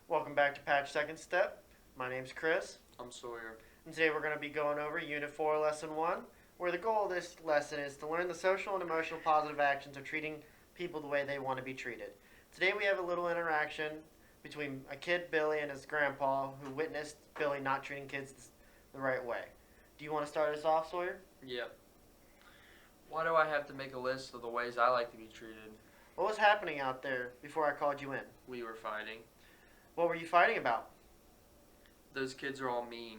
Welcome back to Patch Second Step. My name's Chris, I'm Sawyer. and today we're going to be going over Unit 4, Lesson 1, where the goal of this lesson is to learn the social and emotional positive actions of treating people the way they want to be treated. Today we have a little interaction between a kid, Billy, and his grandpa, who witnessed Billy not treating kids the right way. Do you want to start us off, Sawyer? Yep. Why do I have to make a list of the ways I like to be treated? What was happening out there before I called you in? We were fighting. What were you fighting about? Those kids are all mean.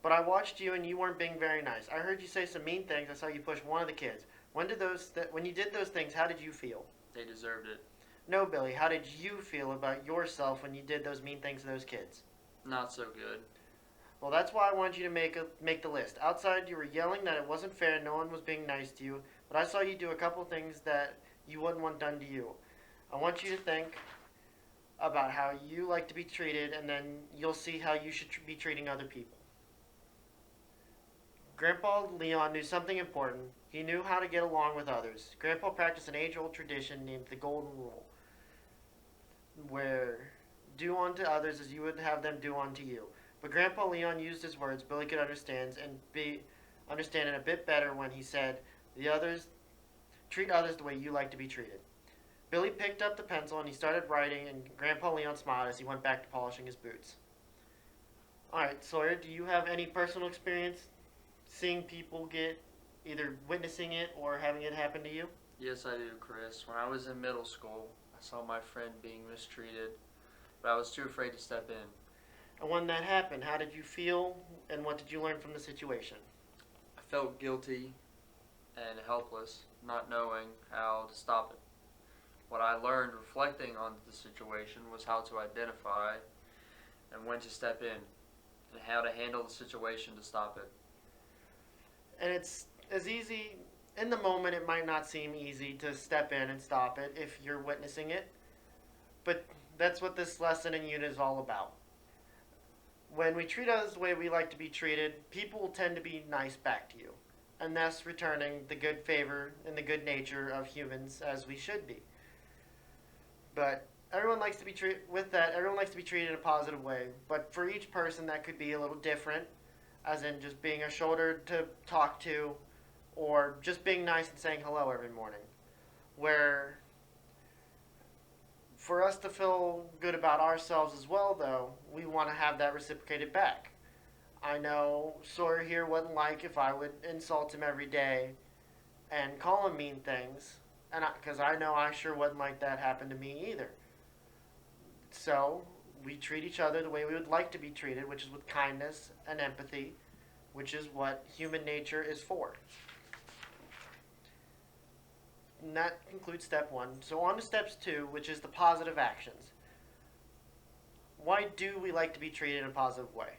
But I watched you and you weren't being very nice. I heard you say some mean things. I saw you push one of the kids. When you did those things, how did you feel? They deserved it. No, Billy, how did you feel about yourself when you did those mean things to those kids? Not so good. Well, that's why I wanted you to make the list. Outside, you were yelling that it wasn't fair, no one was being nice to you, but I saw you do a couple things that you wouldn't want done to you. I want you to think about how you like to be treated, and then you'll see how you should be treating other people. Grandpa Leon knew something important. He knew how to get along with others. Grandpa practiced an age-old tradition named the Golden Rule, where do unto others as you would have them do unto you. But Grandpa Leon used his words Billy could understand it a bit better when he said, "The others treat others the way you like to be treated." Billy picked up the pencil and he started writing, and Grandpa Leon smiled as he went back to polishing his boots. All right, Sawyer, do you have any personal experience seeing people get either witnessing it or having it happen to you? Yes, I do, Chris. When I was in middle school, I saw my friend being mistreated, but I was too afraid to step in. And when that happened, how did you feel and what did you learn from the situation? I felt guilty and helpless, not knowing how to stop it. What I learned reflecting on the situation was how to identify and when to step in, and how to handle the situation to stop it. And it's as easy, in the moment, it might not seem easy to step in and stop it if you're witnessing it, but that's what this lesson and unit is all about. When we treat others the way we like to be treated, people will tend to be nice back to you, and thus returning the good favor and the good nature of humans as we should be. But everyone likes to be everyone likes to be treated in a positive way. But for each person, that could be a little different, as in just being a shoulder to talk to, or just being nice and saying hello every morning. Where for us to feel good about ourselves as well, though, we want to have that reciprocated back. I know Sawyer here wouldn't like if I would insult him every day and call him mean things, and because I know I sure wouldn't like that happen to me either. So we treat each other the way we would like to be treated, which is with kindness and empathy, which is what human nature is for. And that concludes step one. So on to steps two, which is the positive actions. Why do we like to be treated in a positive way?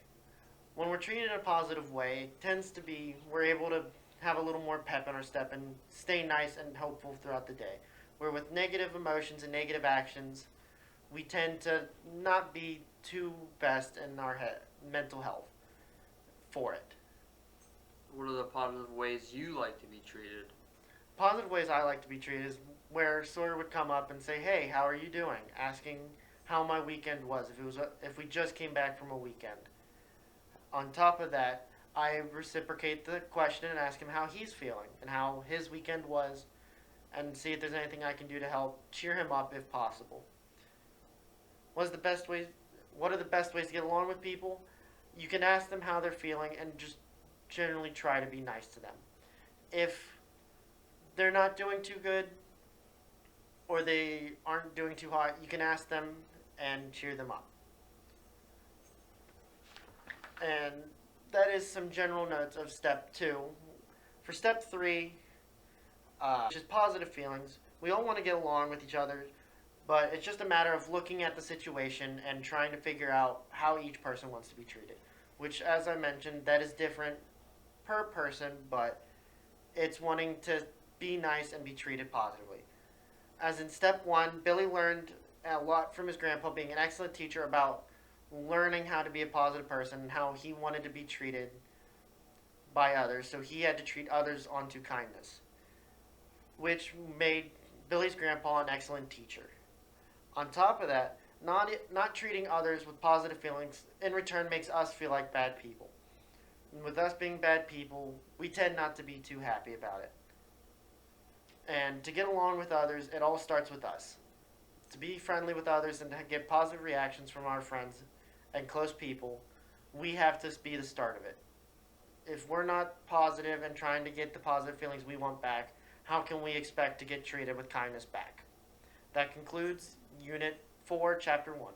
When we're treated in a positive way, it tends to be we're able to have a little more pep in our step and stay nice and hopeful throughout the day. Where with negative emotions and negative actions, we tend to not be too best in our mental health for it. What are the positive ways you like to be treated? Positive ways I like to be treated is where Sawyer would come up and say, "Hey, how are you doing?" Asking how my weekend was if we just came back from a weekend. On top of that, I reciprocate the question and ask him how he's feeling and how his weekend was, and see if there's anything I can do to help cheer him up if possible. What's the best ways? What are the best ways to get along with people? You can ask them how they're feeling and just generally try to be nice to them. If they're not doing too good or they aren't doing too hot, you can ask them and cheer them up. And that is some general notes of step two. For step three, which is positive feelings, we all want to get along with each other, but it's just a matter of looking at the situation and trying to figure out how each person wants to be treated. Which, as I mentioned, that is different per person, but it's wanting to be nice and be treated positively. As in step one, Billy learned a lot from his grandpa being an excellent teacher about learning how to be a positive person and how he wanted to be treated by others, so he had to treat others onto kindness, which made Billy's grandpa an excellent teacher. On top of that, Not treating others with positive feelings in return makes us feel like bad people. And with us being bad people, we tend not to be too happy about it. And to get along with others, it all starts with us. To be friendly with others and to get positive reactions from our friends and close people, we have to be the start of it. If we're not positive and trying to get the positive feelings we want back, how can we expect to get treated with kindness back? That concludes Unit 4, Chapter 1.